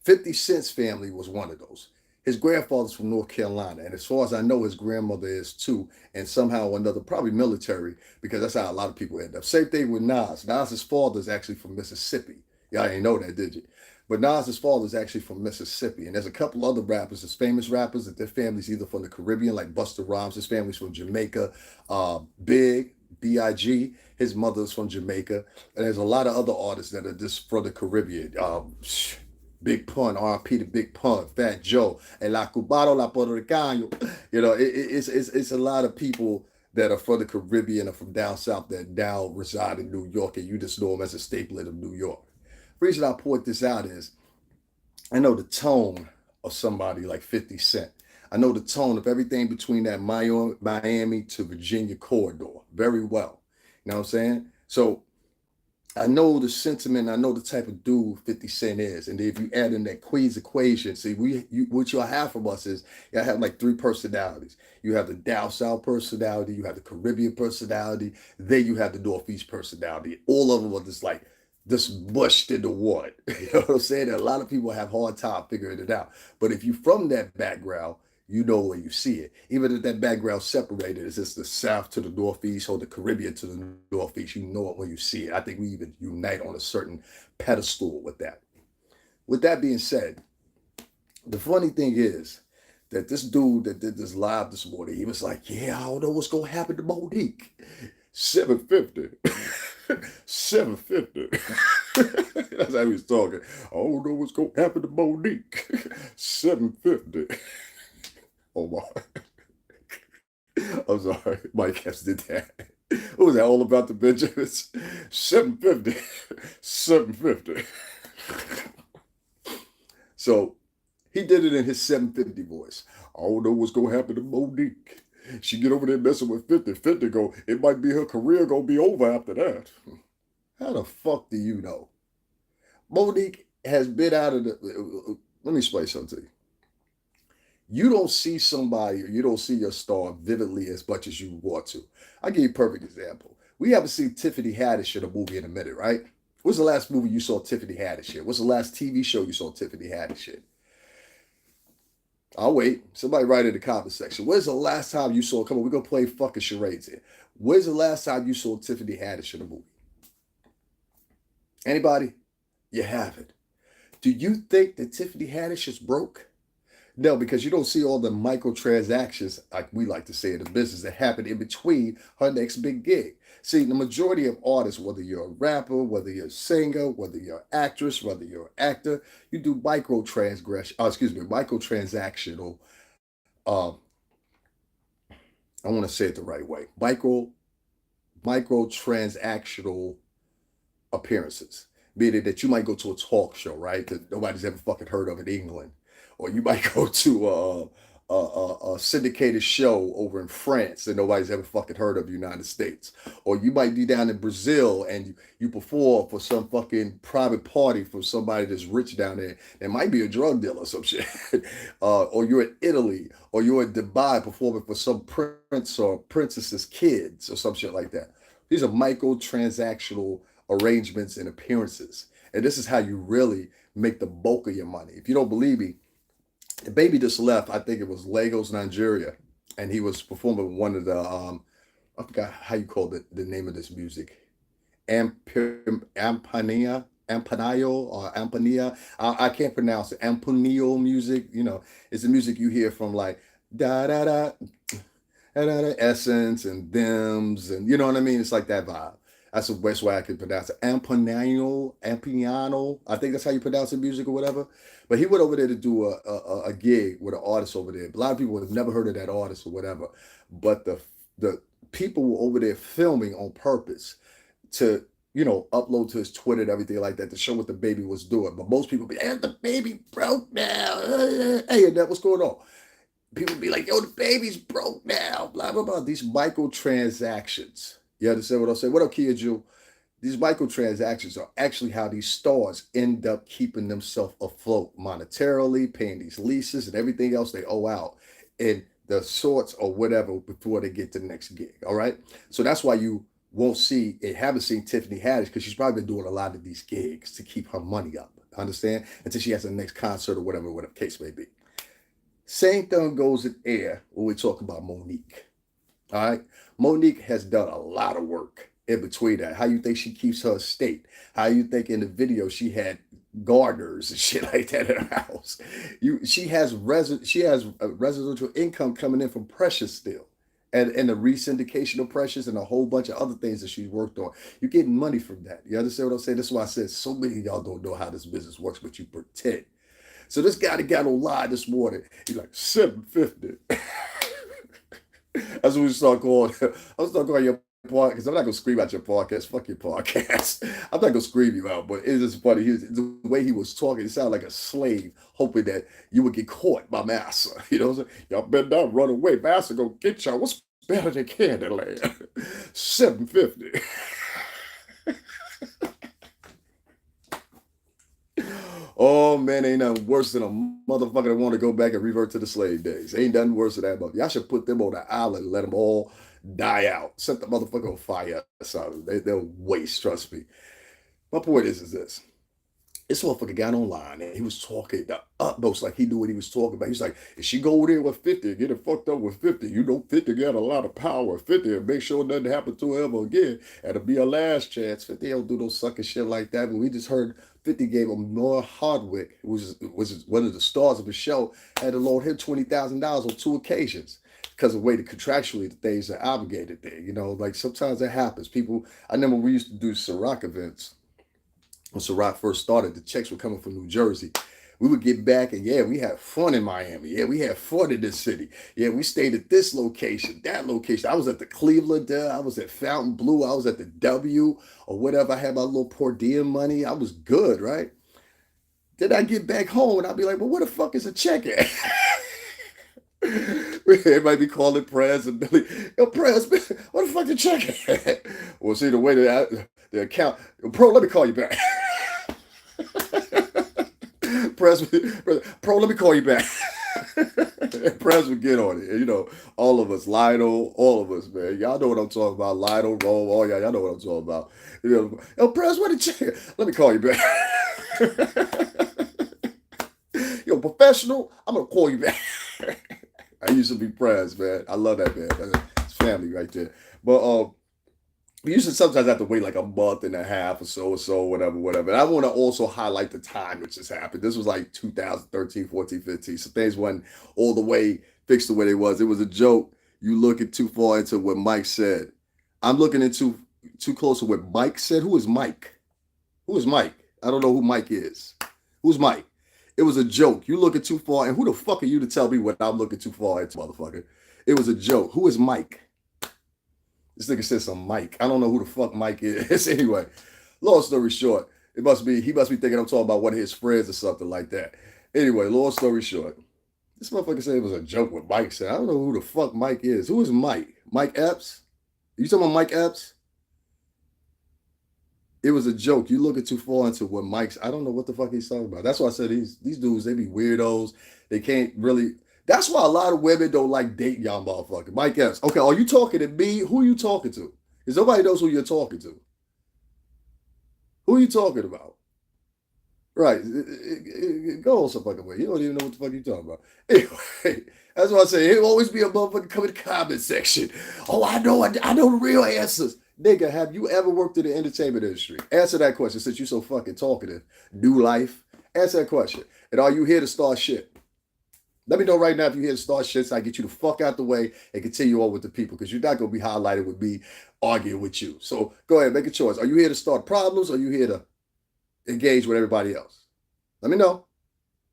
50 Cent's family was one of those. His grandfather's from North Carolina, and as far as I know, his grandmother is too, and somehow or another, probably military, because that's how a lot of people end up. Same thing with Nas. Nas's father is actually from Mississippi. Y'all ain't know that, did you? But Nas's father is actually from Mississippi, and there's a couple other rappers, there's famous rappers that their families either from the Caribbean, like Busta Rhymes, his family's from Jamaica. Big, B.I.G., his mother's from Jamaica, and there's a lot of other artists that are just from the Caribbean. Big Pun, R.P. to Big Pun, Fat Joe, and La Cubano, La Puerto Ricano. You know, it's a lot of people that are from the Caribbean or from down south that now reside in New York, and you just know them as a staple of New York. The reason I point this out is I know the tone of somebody like 50 Cent. I know the tone of everything between that Miami to Virginia corridor very well. You know what I'm saying? So I know the sentiment. I know the type of dude 50 Cent is. And if you add in that Queen's equation, see, what you'll have from us is you have like three personalities. You have the Dow South personality, you have the Caribbean personality, then you have the Northeast personality. All of them are just like this mushed into one. You know what I'm saying? And a lot of people have hard time figuring it out. But if you're from that background, you know where you see it. Even if that background separated, it's just the South to the Northeast or the Caribbean to the Northeast. You know it when you see it. I think we even unite on a certain pedestal with that. With that being said, the funny thing is that this dude that did this live this morning, he was like, "Yeah, I don't know what's gonna happen to Monique. 750. 750." That's how he was talking. "I don't know what's gonna happen to Monique. 750. Oh my. I'm sorry. Mike has did that. What was that all about the Benjamins? 750. 750. So he did it in his 750 voice. "I don't know what's gonna happen to Monique. She get over there messing with 50. 50 go, it might be her career gonna be over after that." How the fuck do you know? Monique has been out of the. Let me explain something to you. You don't see somebody or you don't see your star vividly as much as you want to. I'll give you a perfect example. We haven't seen Tiffany Haddish in a movie in a minute, right? What's the last movie you saw Tiffany Haddish in? What's the last TV show you saw Tiffany Haddish in? I'll wait. Somebody write in the comment section. When's the last time you saw, come on, we're going to play fucking charades here. When's the last time you saw Tiffany Haddish in a movie? Anybody? You haven't. Do you think that Tiffany Haddish is broke? No, because you don't see all the microtransactions, like we like to say in the business, that happen in between her next big gig. See, the majority of artists, whether you're a rapper, whether you're a singer, whether you're an actress, whether you're an actor, you do microtransactional. Uh, I want to say it the right way. Microtransactional appearances, meaning that you might go to a talk show, right, that nobody's ever fucking heard of in England, or you might go to a syndicated show over in France that nobody's ever fucking heard of in the United States, or you might be down in Brazil and you perform for some fucking private party for somebody that's rich down there. There might be a drug dealer or some shit, or you're in Italy, or you're in Dubai performing for some prince or princess's kids or some shit like that. These are microtransactional arrangements and appearances. And this is how you really make the bulk of your money. If you don't believe me, the baby just left, I think it was Lagos, Nigeria, and he was performing one of the, I forgot how you call the name of this music. Ampanayo or Ampania. I can't pronounce it. Ampanio music, it's the music you hear from like da da da Essence and Thems, and you know what I mean? It's like that vibe. That's the best way I can pronounce it. Ampiano. I think that's how you pronounce the music or whatever. But he went over there to do a gig with an artist over there. A lot of people have never heard of that artist or whatever. But the people were over there filming on purpose to, upload to his Twitter and everything like that to show what the baby was doing. But most people be, hey, the baby broke now. Hey, and that what's going on? People be like, yo, the baby's broke now. Blah, blah, blah. These microtransactions. You understand what I'm saying? What up, Kia Jew? These microtransactions are actually how these stars end up keeping themselves afloat monetarily, paying these leases and everything else they owe out in the sorts or whatever before they get to the next gig. All right. So that's why you won't see and haven't seen Tiffany Haddish, because she's probably been doing a lot of these gigs to keep her money up. Understand? Until she has the next concert or whatever the case may be. Same thing goes in air when we talk about Monique. All right. Monique has done a lot of work in between that. How you think she keeps her estate? How you think in the video she had gardeners and shit like that in her house? She has residential income coming in from Precious still. And the re-syndication of Precious and a whole bunch of other things that she's worked on. You're getting money from that. You understand what I'm saying? That's why I said so many of y'all don't know how this business works, but you pretend. So this guy that got on live this morning, he's like, 750. That's what we start calling. I was talking about your podcast because I'm not gonna scream out your podcast. Fuck your podcast. I'm not gonna scream you out, but it's just funny. The way he was talking, it sounded like a slave hoping that you would get caught by master. You know what I'm saying? Y'all better not run away. Master gonna get y'all. What's better than Candyland? 750. Oh man, ain't nothing worse than a motherfucker that want to go back and revert to the slave days. Ain't nothing worse than that. Y'all should put them on the island and let them all die out. Set the motherfucker on fire or something. They'll waste, trust me. My point is this. This motherfucker got online and he was talking the utmost like he knew what he was talking about. He's like, if she go there with 50 and get it fucked up with 50, you know 50 got a lot of power. 50 and make sure nothing happen to her ever again. That'll be our last chance. 50 don't do no sucking shit like that. But we just heard 50 gave him Noah Hardwick, who was one of the stars of the show, had to loan him $20,000 on 2 occasions because of the way the contractually the things are obligated there. You know, like sometimes that happens. People, I remember we used to do Ciroc events when Ciroc first started. The checks were coming from New Jersey. We would get back and yeah, we had fun in Miami. Yeah, we had fun in this city. Yeah, we stayed at this location, that location. I was at the Cleveland, I was at Fountain Blue, I was at the W or whatever. I had my little per diem money. I was good, right? Then I get back home and I'll be like, well, where the fuck is a check at? Everybody be calling Prez and Billy. Yo, Prez, what the fuck the check at? Well, see, the way the account, Pro, let me call you back. Prez, Pro, let me call you back. Prez would get on it. You know, all of us, Lido, all of us, man. Y'all know what I'm talking about. Lido, Rome, all y'all know what I'm talking about. You know, yo, Prez, what the check? Let me call you back. Yo, professional, I'm gonna call you back. I used to be Prez, man. I love that, man. It's family right there. But we used to sometimes have to wait like a month and a half or so, whatever, whatever. And I want to also highlight the time which this happened. This was like 2013, 14, 15. So things wasn't all the way fixed the way they was. It was a joke. You looking too far into what Mike said. I'm looking into too close to what Mike said. Who is Mike? Who is Mike? I don't know who Mike is. Who's Mike? It was a joke. You looking too far, and who the fuck are you to tell me what I'm looking too far into, motherfucker? It was a joke. Who is Mike? This nigga said some Mike. I don't know who the fuck Mike is. Anyway, long story short, he must be thinking I'm talking about one of his friends or something like that. Anyway, long story short, this motherfucker said it was a joke what Mike said. I don't know who the fuck Mike is. Who is Mike? Mike Epps? You talking about Mike Epps? It was a joke. You looking too far into what Mike's. I don't know what the fuck he's talking about. That's why I said these dudes, they be weirdos. They can't really. That's why a lot of women don't like dating y'all motherfucker. Mike Epps. Okay, are you talking to me? Who are you talking to? Because nobody knows who you're talking to. Who are you talking about? Right. Go on some fucking way. You don't even know what the fuck you talking about. Anyway, that's why I say it'll always be a motherfucker come in the comment section. Oh, I know the real answers. Nigga, have you ever worked in the entertainment industry? Answer that question since you're so fucking talkative. New life. Answer that question. And are you here to start shit? Let me know right now if you're here to start shit so I get you the fuck out the way and continue on with the people because you're not going to be highlighted with me arguing with you. So go ahead, make a choice. Are you here to start problems or are you here to engage with everybody else? Let me know.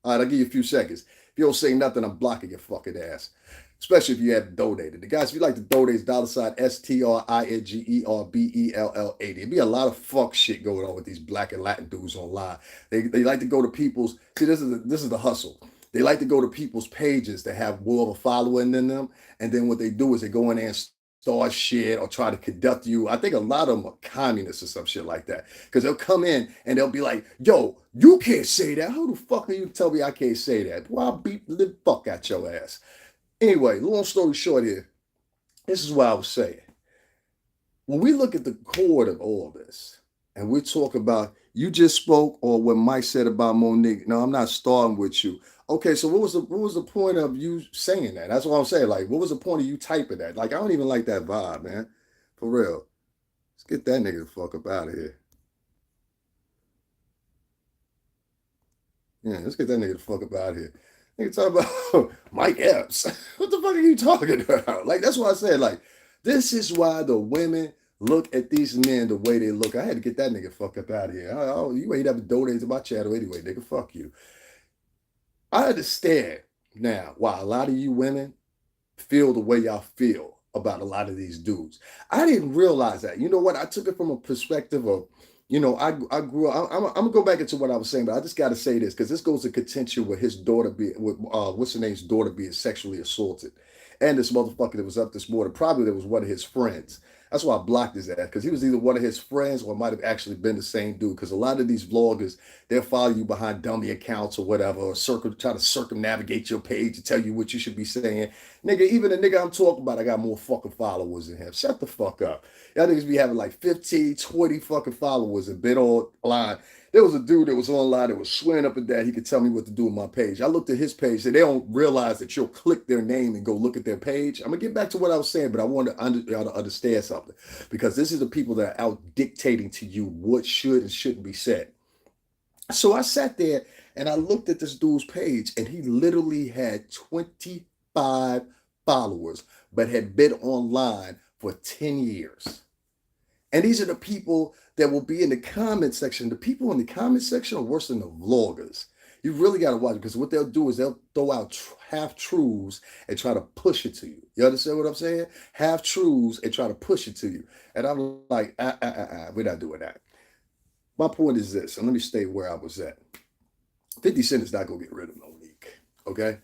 All right, I'll give you a few seconds. If you don't say nothing, I'm blocking your fucking ass. Especially if you have donated. The guys, if you like to donate, it's $STRINGERBELL80. It'd be a lot of fuck shit going on with these black and Latin dudes online. They like to go to people's. See, this is the hustle. They like to go to people's pages that have more of a following than them, and then what they do is they go in there and start shit or try to conduct you. I think a lot of them are communists or some shit like that. Because they'll come in and they'll be like, yo, you can't say that. Who the fuck are you to tell me I can't say that? Well, I'll beat the fuck out your ass. Anyway, long story short here, this is what I was saying. When we look at the core of all this, and we talk about you just spoke or what Mike said about Monique. No, I'm not starting with you. Okay, so what was the point of you saying that? That's what I'm saying. Like, what was the point of you typing that? Like, I don't even like that vibe, man. For real. Let's get that nigga the fuck up out of here. Yeah, let's get that nigga the fuck up out of here. Nigga talk about Mike Epps. What the fuck are you talking about? Like, that's why I said, like, this is why the women look at these men the way they look. I had to get that nigga fuck up out of here. You ain't ever donated to my channel anyway, nigga. Fuck you. I understand now why a lot of you women feel the way y'all feel about a lot of these dudes. I didn't realize that. You know what? I took it from a perspective of, I grew up. I'm gonna go back into what I was saying, but I just got to say this because this goes to contention with his daughter with what's her daughter being sexually assaulted, and this motherfucker that was up this morning, probably that was one of his friends. That's why I blocked his ass, because he was either one of his friends or it might have actually been the same dude. Because a lot of these vloggers, they'll follow you behind dummy accounts or whatever, or try to circumnavigate your page to tell you what you should be saying. Nigga, even the nigga I'm talking about, I got more fucking followers than him. Shut the fuck up. Y'all niggas be having like 15, 20 fucking followers and been online. There was a dude that was online that was swearing up and down he could tell me what to do with my page. I looked at his page, and they don't realize that you'll click their name and go look at their page. I'm gonna get back to what I was saying, but I want y'all to understand something, because this is the people that are out dictating to you what should and shouldn't be said. So I sat there and I looked at this dude's page, and he literally had 25 followers, but had been online for 10 years. And these are the people that will be in the comment section. The people in the comment section are worse than the vloggers. You really got to watch, because what they'll do is they'll throw out half truths and try to push it to you. You understand what I'm saying? Half truths and try to push it to you. And I'm like, we're not doing that. My point is this, and let me stay where I was at. 50 Cent is not going to get rid of Monique, okay?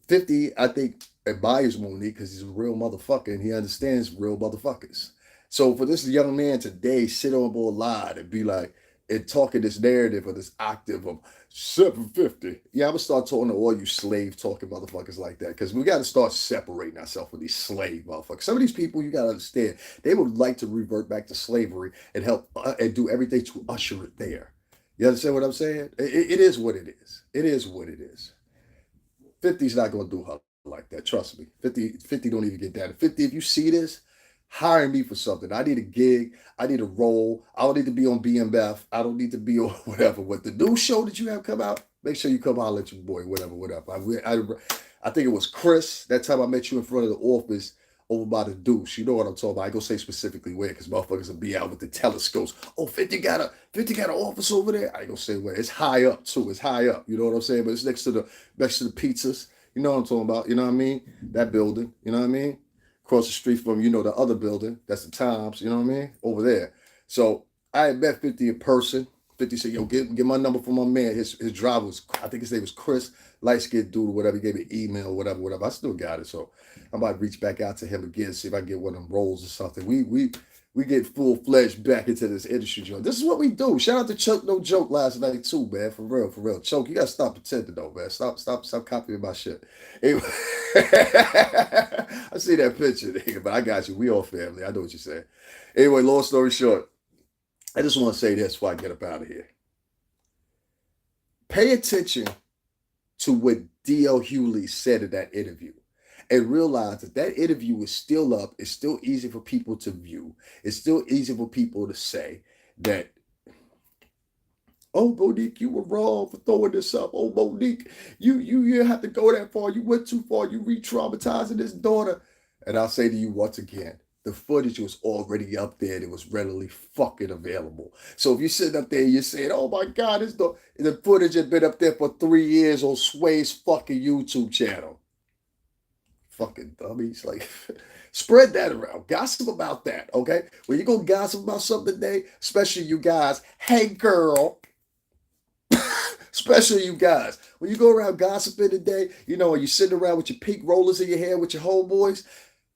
50, I think, admires Monique because he's a real motherfucker and he understands real motherfuckers. So for this young man today sit on board line and be like, and talking this narrative or this octave of 750. Yeah, I'm gonna start talking to all you slave talking motherfuckers like that, because we got to start separating ourselves from these slave motherfuckers. Some of these people, you got to understand, they would like to revert back to slavery and help and do everything to usher it there. You understand what I'm saying? It is what it is. It is what it is. 50's not gonna do her like that. Trust me. 50 don't even get that. 50, if you see this, hire me for something. I need a gig. I need a role. I don't need to be on BMF. I don't need to be on whatever. What the new show that you have come out, make sure you come holler at your boy, whatever. I think it was Chris. That time I met you in front of the office over by the Deuce. You know what I'm talking about. I ain't gonna say specifically where, because motherfuckers will be out with the telescopes. Oh, 50 got an office over there. I ain't gonna say where. It's high up too. It's high up. You know what I'm saying? But it's next to the pizzas. You know what I'm talking about. You know what I mean? That building. You know what I mean? Across the street from, the other building. That's the Times, you know what I mean? Over there. So I had met 50 in person. 50 said, yo, get my number from my man. His driver was, I think his name was Chris, light-skinned dude or whatever. He gave me an email, whatever. I still got it. So I might reach back out to him again, see if I can get one of them roles or something. We get full-fledged back into this industry, Joe. This is what we do. Shout out to Chuck No Joke last night too, man. For real. Chuck, you gotta stop pretending though, man. Stop copying my shit. Anyway, I see that picture, nigga, but I got you. We all family. I know what you're saying. Anyway, long story short, I just want to say this before I get up out of here. Pay attention to what D.L. Hughley said in that interview, and realize that interview is still up. It's still easy for people to view. It's still easy for people to say that, oh, Monique, you were wrong for throwing this up. Oh, Monique, you have to go that far. You went too far. You re-traumatizing this daughter. And I'll say to you once again, the footage was already up there and it was readily fucking available. So if you're sitting up there and you're saying, oh my God, the footage had been up there for 3 years on Sway's fucking YouTube channel. Fucking dummies. Like, spread that around. Gossip about that, okay? When you go gossip about something today, especially you guys, hey girl, especially you guys, when you go around gossiping today, when you're sitting around with your pink rollers in your hair with your homeboys,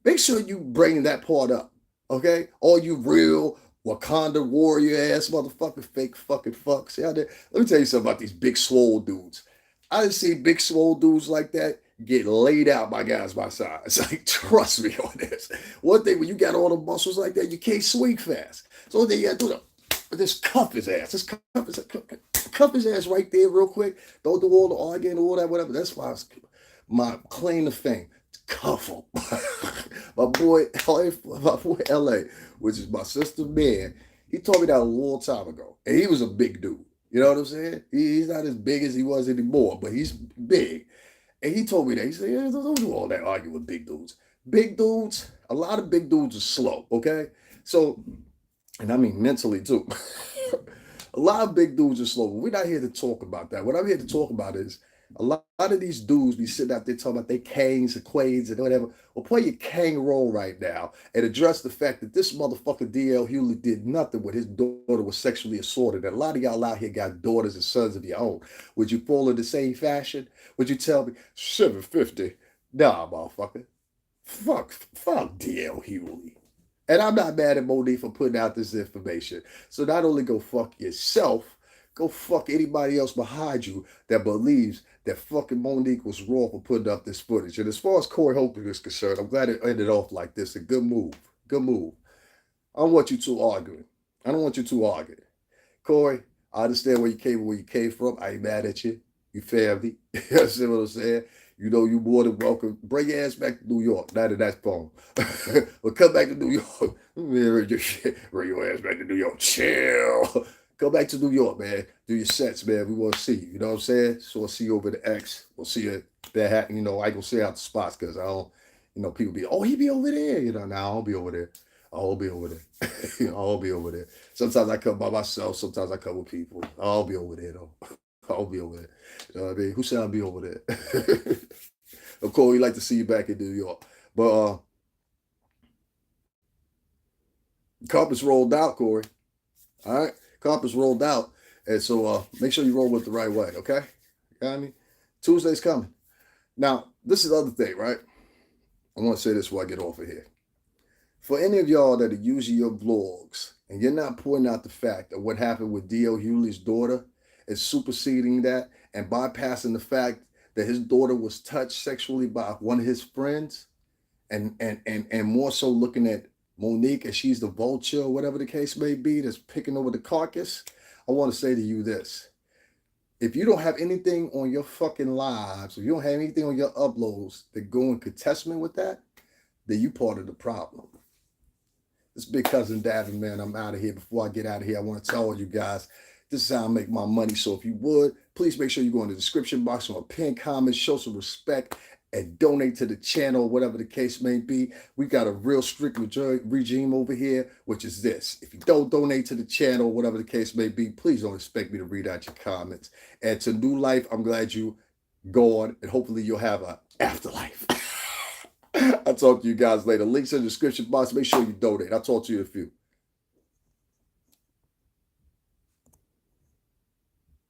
make sure you bring that part up, okay? All you real Wakanda warrior ass motherfucking fake fucking fucks out there. Let me tell you something about these big swole dudes. I didn't see big swole dudes like that get laid out by guys my size. Like, trust me on this. One thing, when you got all the muscles like that, you can't swing fast. So then you got to do just cuff his ass. Just cuff his ass right there real quick. Don't do all the arguing, all that, whatever. That's why my claim to fame. Cuff him. my boy LA, which is my sister, man, he told me that a long time ago. And he was a big dude. You know what I'm saying? He's not as big as he was anymore, but he's big. And he told me that. He said, yeah, don't do all that arguing with big dudes. Big dudes, a lot of big dudes are slow, okay? So, and I mean mentally too. A lot of big dudes are slow. But we're not here to talk about that. What I'm here to talk about is a lot of these dudes be sitting out there talking about they kangs and quads and whatever. Well, play your kang role right now and address the fact that this motherfucker D.L. Hughley did nothing when his daughter was sexually assaulted. And a lot of y'all out here got daughters and sons of your own. Would you fall in the same fashion? Would you tell me 750? Nah, motherfucker. Fuck D.L. Hughley. And I'm not mad at Monique for putting out this information. So not only go fuck yourself, go fuck anybody else behind you that believes that fucking Monique was wrong for putting up this footage. And as far as Corey Holcomb is concerned, I'm glad it ended off like this. A good move. Good move. I don't want you two arguing. I don't want you two arguing. Corey, I understand where you came from. I ain't mad at you. You family. You understand what I'm saying? You know you more than welcome. Bring your ass back to New York. Now that that's gone. But come back to New York. Bring your ass back to New York. Chill. Come back to New York, man. Do your sets, man. We want to see you. You know what I'm saying? So I'll see you over the X. We'll see you that happen. You know, I ain't gonna say out the spots because I don't, people be, oh, he be over there. Nah, I don't be over there. I'll be over there. I'll be over there. Sometimes I come by myself. Sometimes I come with people. I'll be over there though. I'll be over there. You know what I mean? Who said I'll be over there? Of course, we like to see you back in New York. But carpet's rolled out, Corey. All right? Carpet's rolled out. And so make sure you roll with the right way, okay? You know what I mean? Tuesday's coming. Now, this is the other thing, right? I want to say this before I get off of here. For any of y'all that are using your vlogs and you're not pointing out the fact of what happened with D.L. Hughley's daughter and superseding that and bypassing the fact that his daughter was touched sexually by one of his friends and more so looking at Monique as she's the vulture or whatever the case may be that's picking over the carcass, I want to say to you this. If you don't have anything on your fucking lives, if you don't have anything on your uploads that go in contestment with that, then you part of the problem. This big cousin Davin, man, I'm out of here. Before I get out of here, I want to tell all you guys, this is how I make my money. So if you would, please make sure you go in the description box or pin comments, show some respect, and donate to the channel, whatever the case may be. We got a real strict regime over here, which is this. If you don't donate to the channel, whatever the case may be, please don't expect me to read out your comments. And to New Life, I'm glad you gone, and hopefully you'll have an afterlife. I'll talk to you guys later. Links in the description box. Make sure you donate. I'll talk to you in a few.